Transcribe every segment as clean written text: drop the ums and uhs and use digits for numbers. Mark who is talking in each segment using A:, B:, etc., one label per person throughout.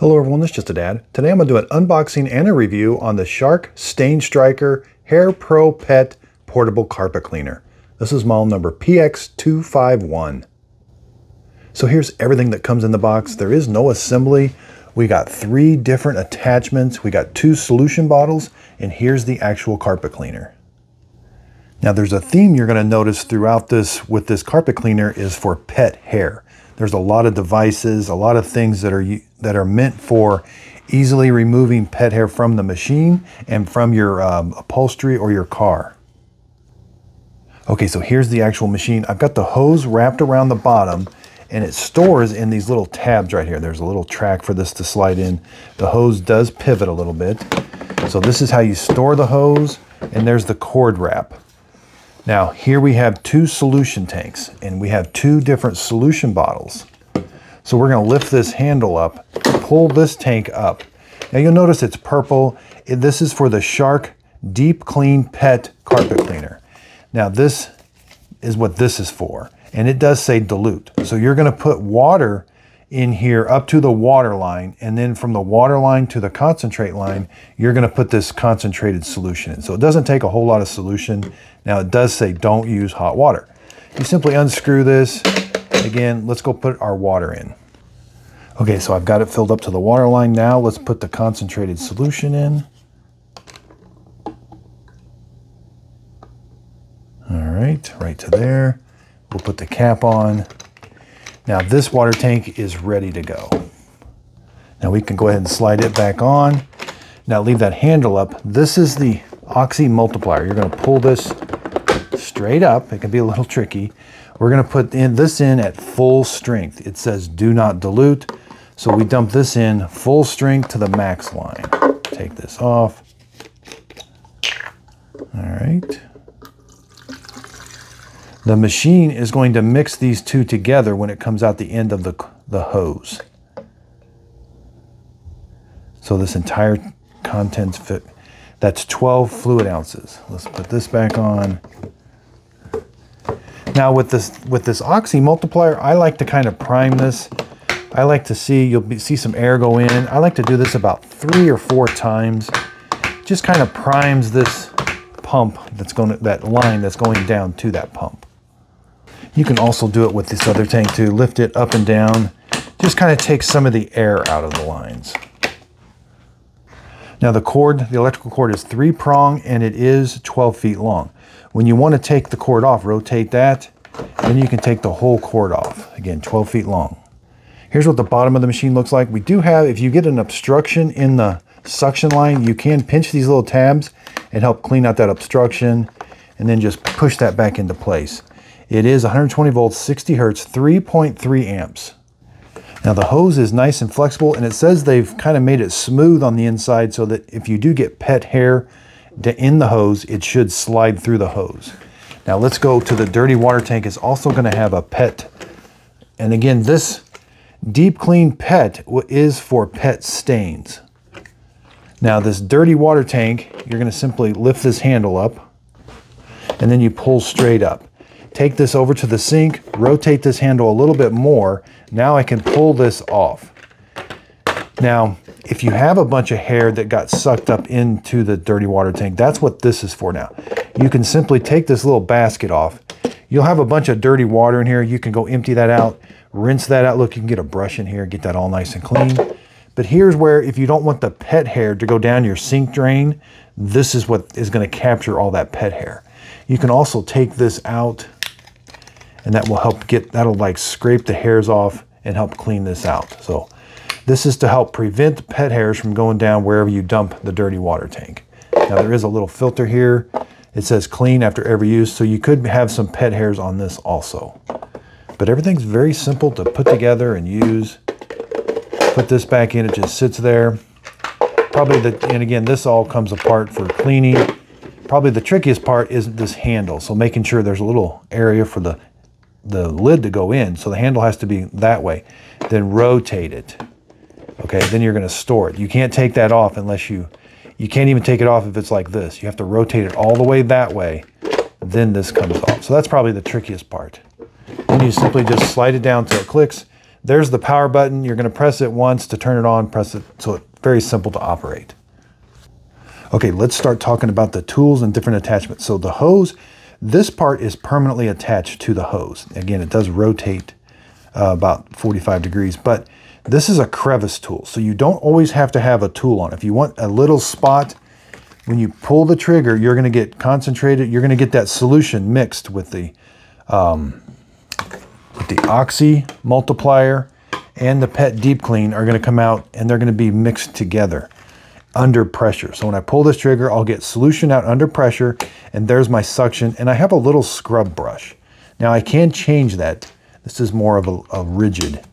A: Hello everyone, this is Just a Dad. Today I'm going to do an unboxing and a review on the Shark StainStriker HairPro Pet Portable Carpet Cleaner. This is model number PX251. So here's everything that comes in the box. There is no assembly. We got 3 different attachments. We got 2 solution bottles, and here's the actual carpet cleaner. Now there's a theme you're going to notice throughout this with this carpet cleaner is for pet hair. There's a lot of devices, a lot of things that are meant for easily removing pet hair from the machine and from your upholstery or your car. Okay, so here's the actual machine. I've got the hose wrapped around the bottom, and it stores in these little tabs right here. There's a little track for this to slide in. The hose does pivot a little bit. So this is how you store the hose, and there's the cord wrap. Now here we have 2 solution tanks, and we have 2 different solution bottles. So we're going to lift this handle up, pull this tank up. Now you'll notice it's purple. This is for the Shark Deep Clean Pet Carpet Cleaner. Now this is what this is for, and it does say dilute. So you're going to put water in here up to the water line, and then from the water line to the concentrate line, you're going to put this concentrated solution in. So it doesn't take a whole lot of solution. Now it does say don't use hot water. You simply unscrew this. Again, let's go put our water in. Okay, so I've got it filled up to the water line. Now let's put the concentrated solution in. All right to there. We'll put the cap on. Now this water tank is ready to go. Now we can go ahead and slide it back on. Now leave that handle up. This is the oxy multiplier. You're going to pull this straight up. It can be a little tricky. We're going to put this in at full strength. It says do not dilute. So we dump this in full strength to the max line. Take this off. All right. The machine is going to mix these 2 together when it comes out the end of the hose. So this entire contents fit. That's 12 fluid ounces. Let's put this back on. Now with this oxy multiplier, I like to kind of prime this. I like to see, you'll see some air go in. I like to do this about 3 or 4 times. Just kind of primes this pump that line that's going down to that pump. You can also do it with this other tank too. Lift it up and down. Just kind of take some of the air out of the lines. Now the electrical cord is 3-prong, and it is 12 feet long. When you want to take the cord off, rotate that, then you can take the whole cord off. Again, 12 feet long. Here's what the bottom of the machine looks like. We do have, if you get an obstruction in the suction line, you can pinch these little tabs and help clean out that obstruction, and then just push that back into place. It is 120 volts, 60 hertz, 3.3 amps. Now the hose is nice and flexible, and it says they've kind of made it smooth on the inside so that if you do get pet hair in the hose, it should slide through the hose. Now let's go to the dirty water tank. It's also going to have a pet. And again, this Deep Clean Pet is for pet stains. Now this dirty water tank, you're going to simply lift this handle up, and then you pull straight up. Take this over to the sink, rotate this handle a little bit more. Now I can pull this off. Now, if you have a bunch of hair that got sucked up into the dirty water tank, that's what this is for now. You can simply take this little basket off. You'll have a bunch of dirty water in here. You can go empty that out, rinse that out. Look, you can get a brush in here, get that all nice and clean. But here's where, if you don't want the pet hair to go down your sink drain, this is what is going to capture all that pet hair. You can also take this out, and that will help that'll like scrape the hairs off and help clean this out. So this is to help prevent pet hairs from going down wherever you dump the dirty water tank. Now there is a little filter here. It says clean after every use, so you could have some pet hairs on this also. But everything's very simple to put together and use. Put this back in, it just sits there. And again, this all comes apart for cleaning. Probably the trickiest part is this handle. So making sure there's a little area for the lid to go in. So the handle has to be that way. Then rotate it. Okay, then you're going to store it. You can't take that off unless you can't even take it off if it's like this. You have to rotate it all the way that way. Then this comes off. So that's probably the trickiest part. Then you simply just slide it down till it clicks. There's the power button. You're going to press it once to turn it on, press it. So it's very simple to operate. Okay, let's start talking about the tools and different attachments. So the hose, this part is permanently attached to the hose. Again, it does rotate about 45 degrees, but this is a crevice tool. So you don't always have to have a tool on. If you want a little spot, when you pull the trigger, you're going to get concentrated. You're going to get that solution mixed with the oxy multiplier and the PET deep clean are going to come out, and they're going to be mixed together under pressure. So when I pull this trigger, I'll get solution out under pressure, and there's my suction, and I have a little scrub brush. Now I can change that. This is more of a rigid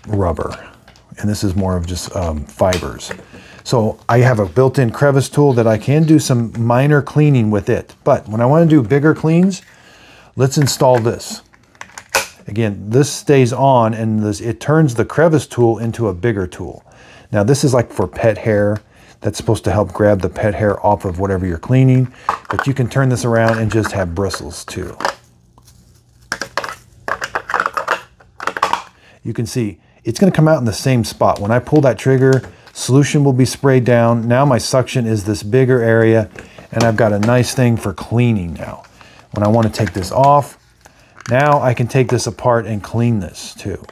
A: rubber, and this is more of just fibers. So I have a built-in crevice tool that I can do some minor cleaning with it. But when I want to do bigger cleans, let's install this. Again, this stays on, and it turns the crevice tool into a bigger tool. Now this is like for pet hair. That's supposed to help grab the pet hair off of whatever you're cleaning. But you can turn this around and just have bristles too. You can see it's going to come out in the same spot. When I pull that trigger, solution will be sprayed down. Now my suction is this bigger area, and I've got a nice thing for cleaning now. When I want to take this off, now I can take this apart and clean this too.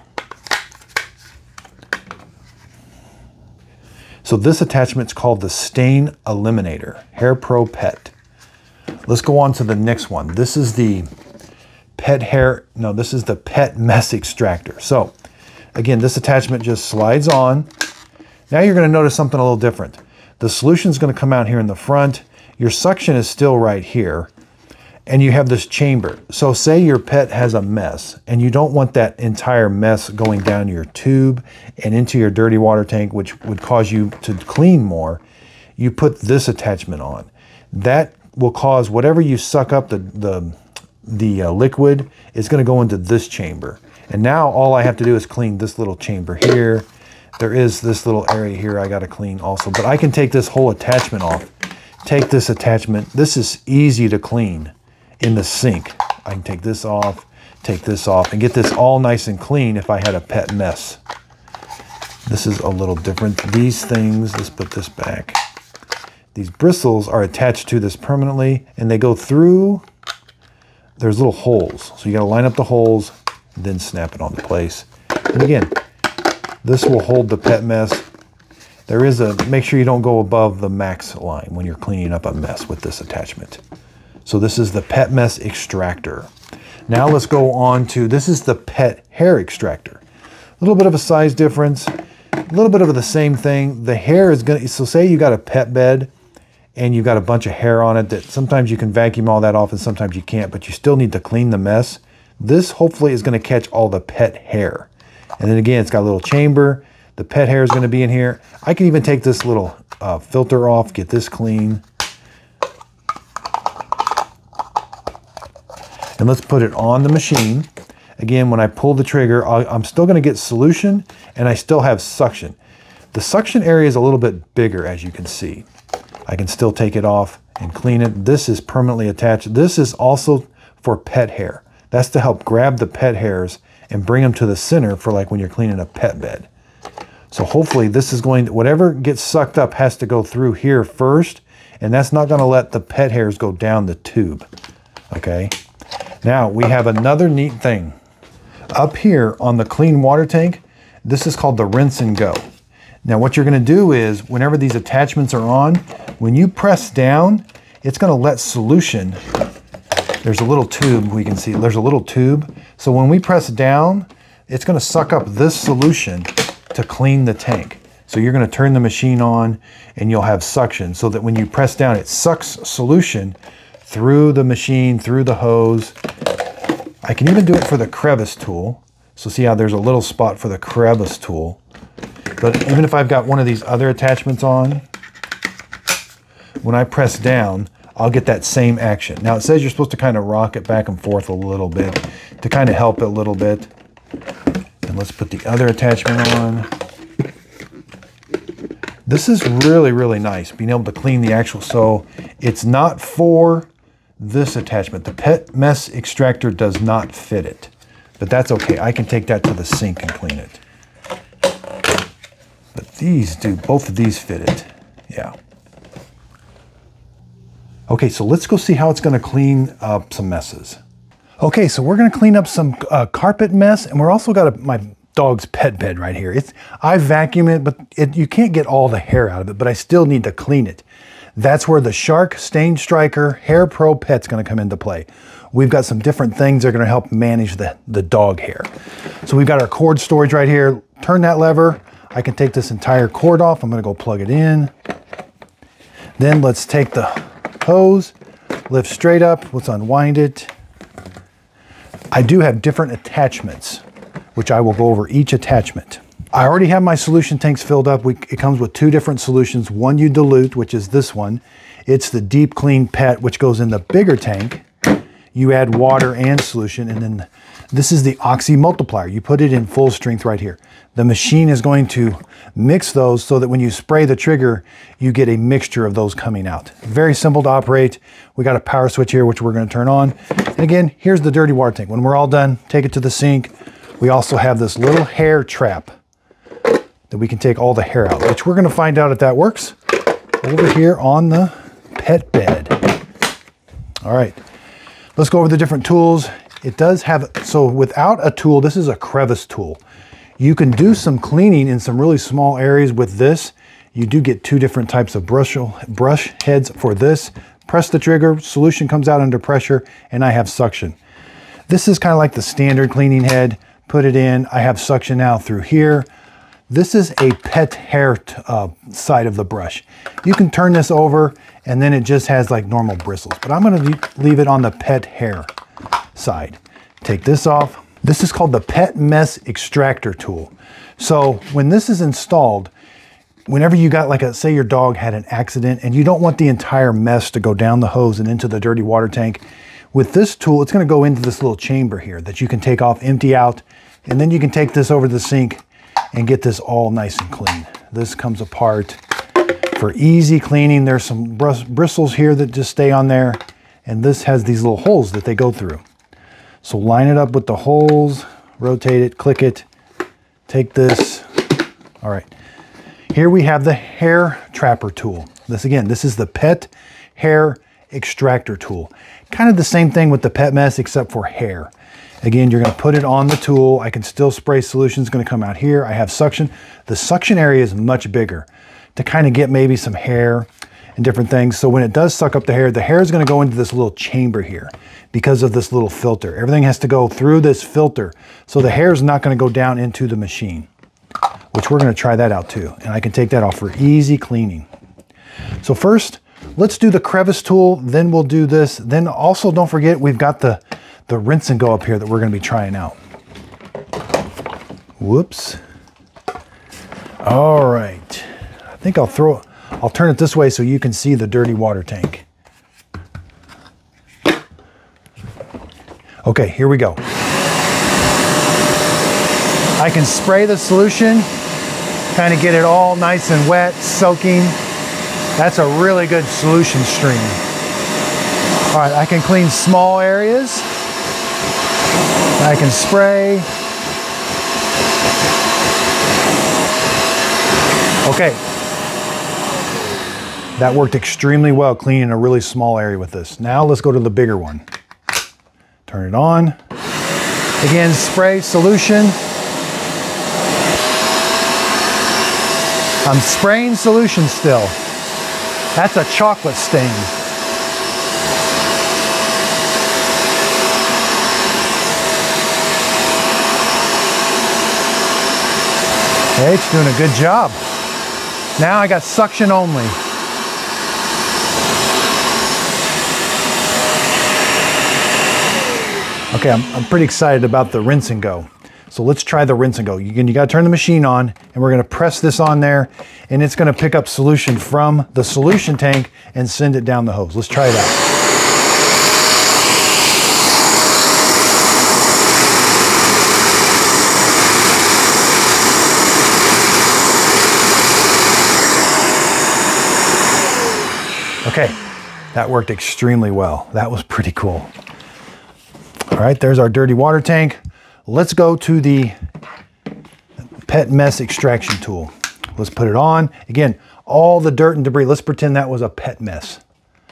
A: So this attachment's called the Stain Eliminator, HairPro PET. Let's go on to the next one. This is the this is the PET mess extractor. So again, this attachment just slides on. Now you're going to notice something a little different. The solution's going to come out here in the front. Your suction is still right here, and you have this chamber. So say your pet has a mess, and you don't want that entire mess going down your tube and into your dirty water tank, which would cause you to clean more. You put this attachment on. That will cause whatever you suck up, the liquid is going to go into this chamber. And now all I have to do is clean this little chamber here. There is this little area here I got to clean also, but I can take this whole attachment off. Take this attachment. This is easy to clean in the sink. I can take this off, and get this all nice and clean if I had a pet mess. This is a little different. These things, let's put this back. These bristles are attached to this permanently, and they go through, there's little holes. So you got to line up the holes, and then snap it onto place. And again, this will hold the pet mess. There is make sure you don't go above the max line when you're cleaning up a mess with this attachment. So this is the pet mess extractor. Now let's go on to, this is the pet hair extractor. A little bit of a size difference, a little bit of the same thing. The hair is going to, so say you got a pet bed and you got a bunch of hair on it that sometimes you can vacuum all that off and sometimes you can't, but you still need to clean the mess. This hopefully is going to catch all the pet hair. And then again, it's got a little chamber. The pet hair is going to be in here. I can even take this little filter off, get this clean. And let's put it on the machine. Again, when I pull the trigger, I'm still going to get solution, and I still have suction. The suction area is a little bit bigger, as you can see. I can still take it off and clean it. This is permanently attached. This is also for pet hair. That's to help grab the pet hairs and bring them to the center for like when you're cleaning a pet bed. So hopefully this is going to, whatever gets sucked up has to go through here first, and that's not going to let the pet hairs go down the tube. Okay. Now we have another neat thing. Up here on the clean water tank, this is called the rinse and go. Now what you're going to do is, whenever these attachments are on, when you press down, it's going to let solution, there's a little tube, we can see there's a little tube. So when we press down, it's going to suck up this solution to clean the tank. So you're going to turn the machine on and you'll have suction so that when you press down, it sucks solution through the machine, through the hose. I can even do it for the crevice tool. So see how there's a little spot for the crevice tool. But even if I've got one of these other attachments on, when I press down, I'll get that same action. Now it says you're supposed to kind of rock it back and forth a little bit to kind of help it a little bit. And let's put the other attachment on. This is really, really nice, being able to clean the actual, so it's not for this attachment. The pet mess extractor does not fit it. but that's okay. I can take that to the sink and clean it. But these do, both of these fit it. Yeah. Okay, so let's go see how it's gonna clean up some messes. Okay, so we're gonna clean up some carpet mess, and we're also got my dog's pet bed right here. I vacuum it, but you can't get all the hair out of it, but I still need to clean it. That's where the Shark StainStriker HairPro Pet's gonna come into play. We've got some different things that are gonna help manage the dog hair. So we've got our cord storage right here. Turn that lever. I can take this entire cord off. I'm gonna go plug it in. Then let's take the hose, lift straight up. Let's unwind it. I do have different attachments, which I will go over each attachment. I already have my solution tanks filled up. It comes with two different solutions. One you dilute, which is this one. It's the Deep Clean Pet, which goes in the bigger tank. You add water and solution, and then this is the Oxy Multiplier. You put it in full strength right here. The machine is going to mix those so that when you spray the trigger, you get a mixture of those coming out. Very simple to operate. We got a power switch here, which we're going to turn on. And again, here's the dirty water tank. When we're all done, take it to the sink. We also have this little hair trap that we can take all the hair out, which we're going to find out if that works over here on the pet bed. All right, let's go over the different tools. It does have, so without a tool, this is a crevice tool. You can do some cleaning in some really small areas with this. You do get two different types of brush heads for this. Press the trigger, solution comes out under pressure, and I have suction. This is kind of like the standard cleaning head. Put it in, I have suction now through here. This is a pet hair side of the brush. You can turn this over and then it just has like normal bristles, but I'm gonna leave it on the pet hair side. Take this off. This is called the Pet Mess Extractor Tool. So when this is installed, whenever you got like say your dog had an accident and you don't want the entire mess to go down the hose and into the dirty water tank, with this tool, it's gonna go into this little chamber here that you can take off, empty out, and then you can take this over to the sink and get this all nice and clean. This comes apart for easy cleaning. There's some bristles here that just stay on there, and this has these little holes that they go through. So line it up with the holes, rotate it, click it, take this. All right, here we have the hair trapper tool. This is the Pet Hair Extractor Tool. Kind of the same thing with the Pet Mess except for hair. Again, you're gonna put it on the tool. I can still spray solution, it's gonna come out here. I have suction. The suction area is much bigger to kind of get maybe some hair and different things. So when it does suck up the hair is gonna go into this little chamber here because of this little filter. Everything has to go through this filter. So the hair is not gonna go down into the machine, which we're gonna try that out too. And I can take that off for easy cleaning. So first, let's do the crevice tool, then we'll do this. Then also don't forget, we've got the rinse and go up here that we're gonna be trying out. Whoops. All right. I think I'll turn it this way so you can see the dirty water tank. Okay, here we go. I can spray the solution, kind of get it all nice and wet, soaking. That's a really good solution stream. All right, I can clean small areas. I can spray. Okay. That worked extremely well, cleaning a really small area with this. Now let's go to the bigger one. Turn it on. Again, spray solution. I'm spraying solution still. That's a chocolate stain. Okay, it's doing a good job. Now I got suction only. Okay, I'm pretty excited about the rinse and go. So let's try the rinse and go. You gotta turn the machine on, and we're gonna press this on there, and it's gonna pick up solution from the solution tank and send it down the hose. Let's try it out. Okay, that worked extremely well. That was pretty cool. All right, there's our dirty water tank. let's go to the pet mess extraction tool. Let's put it on. Again, all the dirt and debris, let's pretend that was a pet mess.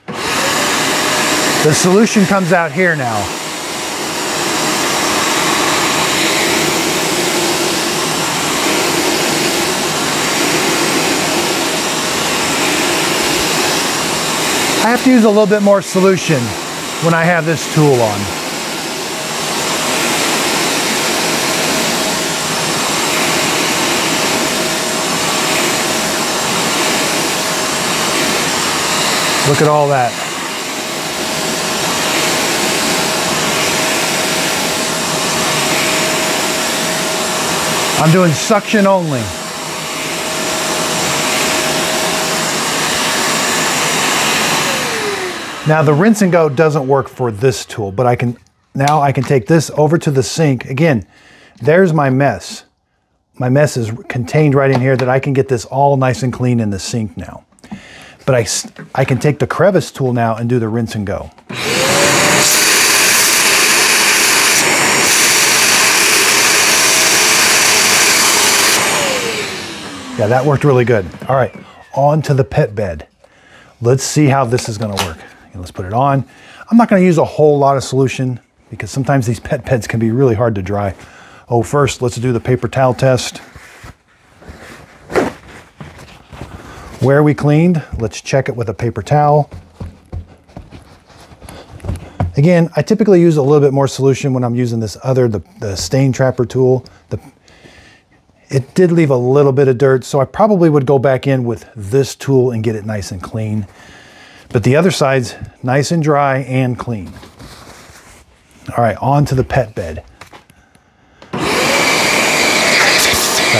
A: The solution comes out here now. I have to use a little bit more solution when I have this tool on. Look at all that. I'm doing suction only. Now the rinse and go doesn't work for this tool, but I can take this over to the sink. Again, there's my mess. My mess is contained right in here that I can get this all nice and clean in the sink now. But I can take the crevice tool now and do the rinse and go. Yeah, that worked really good. All right, on to the pet bed. Let's see how this is gonna work. Let's put it on. I'm not gonna use a whole lot of solution because sometimes these pet beds can be really hard to dry. Oh, first, let's do the paper towel test. Where we cleaned, let's check it with a paper towel. Again, I typically use a little bit more solution when I'm using this other, the stain trapper tool. It did leave a little bit of dirt, so I probably would go back in with this tool and get it nice and clean. But the other side's nice and dry and clean. All right, on to the pet bed. Got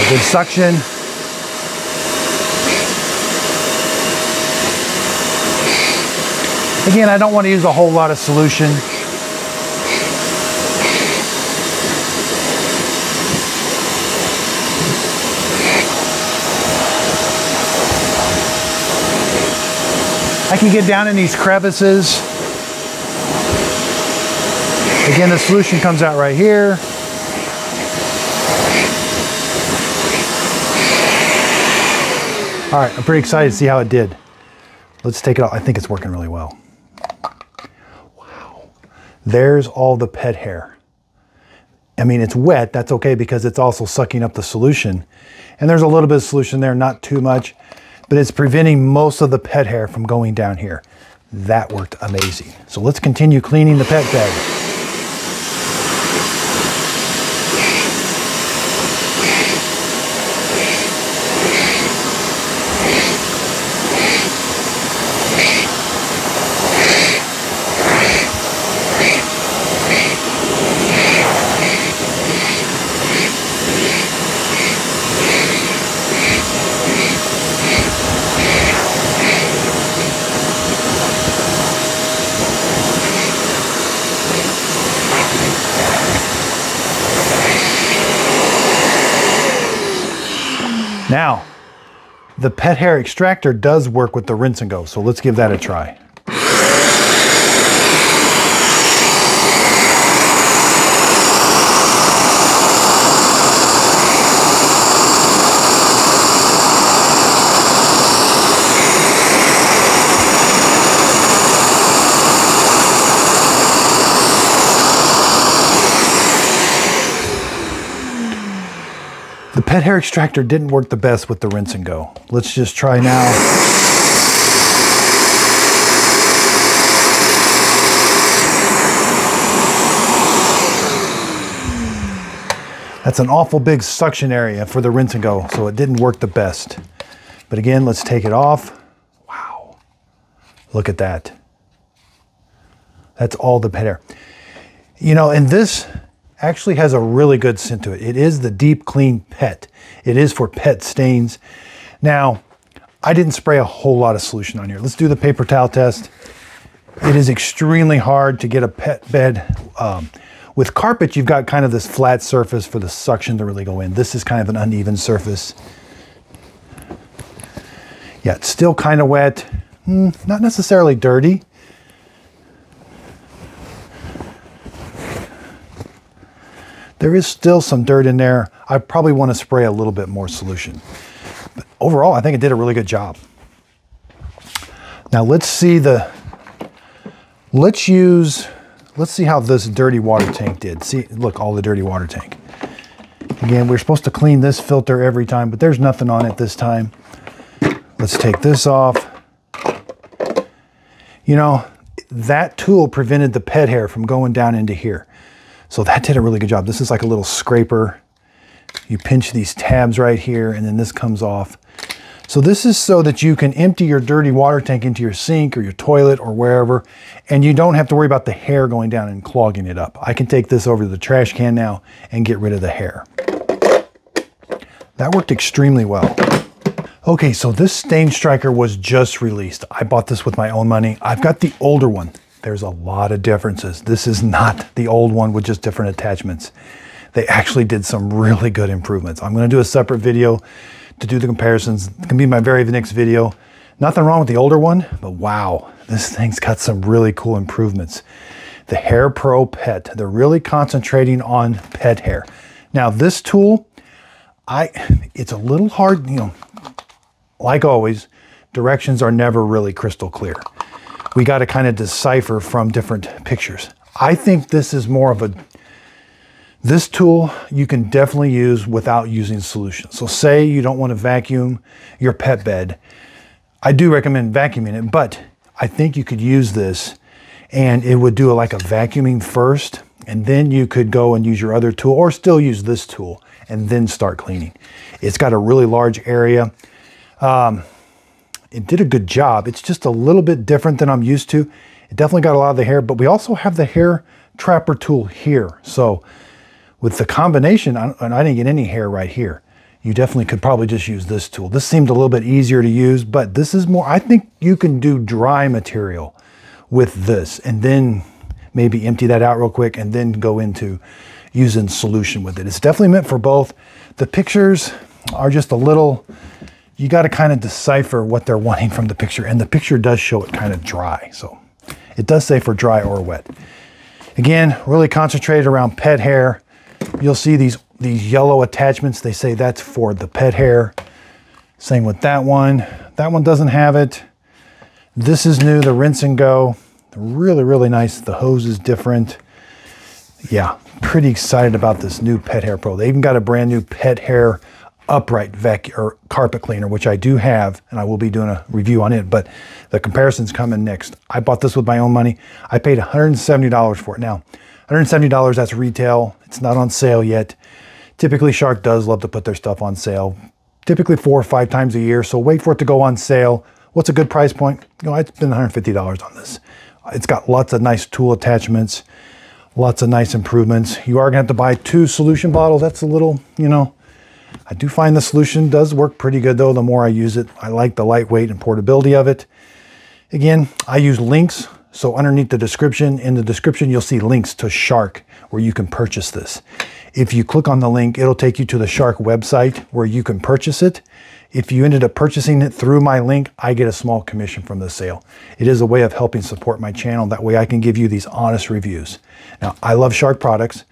A: good suction. Again, I don't want to use a whole lot of solution. I can get down in these crevices. Again, the solution comes out right here. All right, I'm pretty excited to see how it did. Let's take it off. I think it's working really well. Wow. There's all the pet hair. I mean, it's wet. That's okay because it's also sucking up the solution. And there's a little bit of solution there, not too much, but it's preventing most of the pet hair from going down here. That worked amazing. So let's continue cleaning the pet bed. Now, the pet hair extractor does work with the rinse and go, so let's give that a try. The pet hair extractor didn't work the best with the rinse and go. Let's just try now. That's an awful big suction area for the rinse and go, so it didn't work the best. But again, let's take it off. Wow, look at that. That's all the pet hair. You know, and this actually has a really good scent to it. It is the Deep Clean Pet. It is for pet stains. Now, I didn't spray a whole lot of solution on here. Let's do the paper towel test. It is extremely hard to get a pet bed. With carpet, you've got kind of this flat surface for the suction to really go in. This is kind of an uneven surface. Yeah, it's still kind of wet. Not necessarily dirty. there is still some dirt in there. I probably want to spray a little bit more solution. But overall, I think it did a really good job. Now let's see let's see how this dirty water tank did. See, look, all the dirty water tank. Again, we're supposed to clean this filter every time, but there's nothing on it this time. Let's take this off. You know, that tool prevented the pet hair from going down into here. So that did a really good job. This is like a little scraper. You pinch these tabs right here, and then this comes off. So this is so that you can empty your dirty water tank into your sink or your toilet or wherever, and you don't have to worry about the hair going down and clogging it up. I can take this over to the trash can now and get rid of the hair. That worked extremely well. Okay, so this StainStriker was just released. I bought this with my own money. I've got the older one. There's a lot of differences. This is not the old one with just different attachments. They actually did some really good improvements. I'm gonna do a separate video to do the comparisons. It can be my very next video. Nothing wrong with the older one, but wow, this thing's got some really cool improvements. The HairPro Pet, they're really concentrating on pet hair. Now this tool, it's a little hard, you know, like always, directions are never really crystal clear. We got to kind of decipher from different pictures. I think this is more of this tool you can definitely use without using solution. So say you don't want to vacuum your pet bed. I do recommend vacuuming it, but I think you could use this and it would do like a vacuuming first, and then you could go and use your other tool or still use this tool and then start cleaning. It's got a really large area. It did a good job. It's just a little bit different than I'm used to. It definitely got a lot of the hair, but we also have the hair trapper tool here. So with the combination, and I didn't get any hair right here, you definitely could probably just use this tool. This seemed a little bit easier to use, but this is more, I think you can do dry material with this and then maybe empty that out real quick and then go into using solution with it. It's definitely meant for both. The pictures are just a little, you got to kind of decipher what they're wanting from the picture, and the picture does show it kind of dry. So it does say for dry or wet. Again, really concentrated around pet hair. You'll see these yellow attachments. They say that's for the pet hair. Same with that one. That one doesn't have it. This is new, the rinse and go. Really, really nice. The hose is different. Yeah, pretty excited about this new Pet Hair Pro. They even got a brand new pet hair upright vacuum or carpet cleaner, which I do have, and I will be doing a review on it, but the comparison's coming next. I bought this with my own money. I paid $170 for it. Now, $170, that's retail. It's not on sale yet. Typically, Shark does love to put their stuff on sale, typically 4 or 5 times a year, so wait for it to go on sale. What's a good price point? You know, I'd spend $150 on this. It's got lots of nice tool attachments, lots of nice improvements. You are gonna have to buy 2 solution bottles. That's a little, you know, I do find the solution does work pretty good though, the more I use it. I like the lightweight and portability of it. Again, I use links. So underneath the description, in the description, you'll see links to Shark where you can purchase this. If you click on the link, it'll take you to the Shark website where you can purchase it. If you ended up purchasing it through my link, I get a small commission from the sale. It is a way of helping support my channel. That way I can give you these honest reviews. Now, I love Shark products.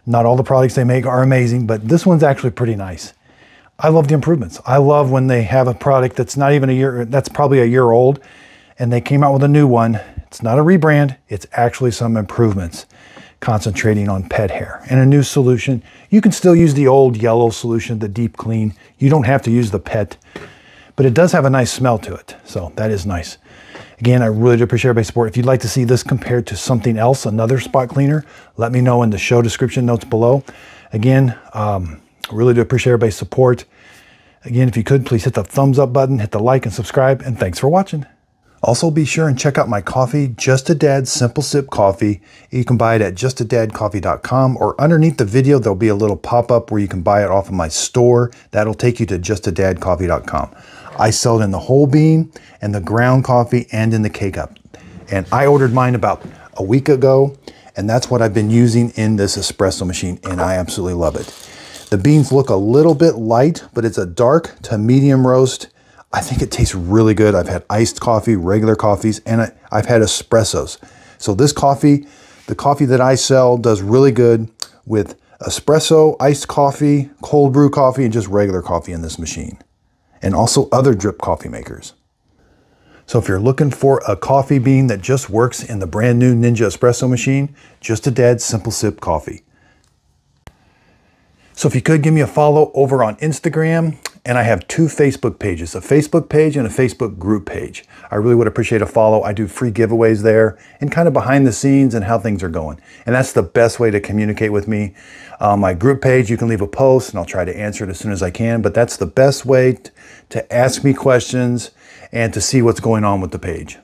A: Not all the products they make are amazing, but this one's actually pretty nice. I love the improvements. I love when they have a product that's not even a year, that's probably a year old, and they came out with a new one. It's not a rebrand, it's actually some improvements concentrating on pet hair and a new solution. You can still use the old yellow solution, the deep clean. You don't have to use the pet, but it does have a nice smell to it. So that is nice. Again, I really do appreciate everybody's support. If you'd like to see this compared to something else, another spot cleaner, let me know in the show description notes below. Again, really do appreciate everybody's support. Again, if you could, please hit the thumbs up button, hit the like and subscribe, and thanks for watching. Also, be sure and check out my coffee, Just a Dad Simple Sip Coffee. You can buy it at justadadcoffee.com, or underneath the video, there'll be a little pop-up where you can buy it off of my store. That'll take you to justadadcoffee.com. I sell it in the whole bean and the ground coffee and in the K-Cup. And I ordered mine about a week ago, and that's what I've been using in this espresso machine, and I absolutely love it. The beans look a little bit light, but it's a dark to medium roast. I think it tastes really good. I've had iced coffee, regular coffees, and I've had espressos. So this coffee, the coffee that I sell, does really good with espresso, iced coffee, cold brew coffee, and just regular coffee in this machine. And also other drip coffee makers. So if you're looking for a coffee bean that just works in the brand new Ninja espresso machine, just a dead simple sip coffee. So if you could give me a follow over on Instagram, and I have 2 Facebook pages, a Facebook page and a Facebook group page. I really would appreciate a follow. I do free giveaways there and kind of behind the scenes and how things are going. And that's the best way to communicate with me. My group page, you can leave a post and I'll try to answer it as soon as I can, but that's the best way to ask me questions and to see what's going on with the page.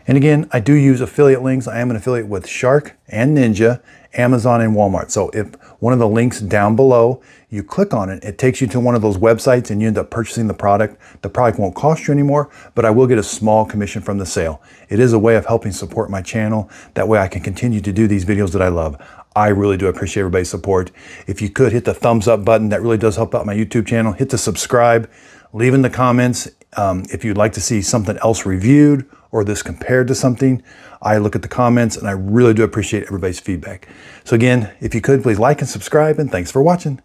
A: And again, I do use affiliate links. I am an affiliate with Shark and Ninja, Amazon and Walmart. So if one of the links down below, you click on it, it takes you to one of those websites and you end up purchasing the product. The product won't cost you anymore, but I will get a small commission from the sale. It is a way of helping support my channel. That way I can continue to do these videos that I love. I really do appreciate everybody's support. If you could hit the thumbs up button, that really does help out my YouTube channel. Hit the subscribe, leave in the comments if you'd like to see something else reviewed or this compared to something. I look at the comments and I really do appreciate everybody's feedback. So again, if you could, please like and subscribe, and thanks for watching.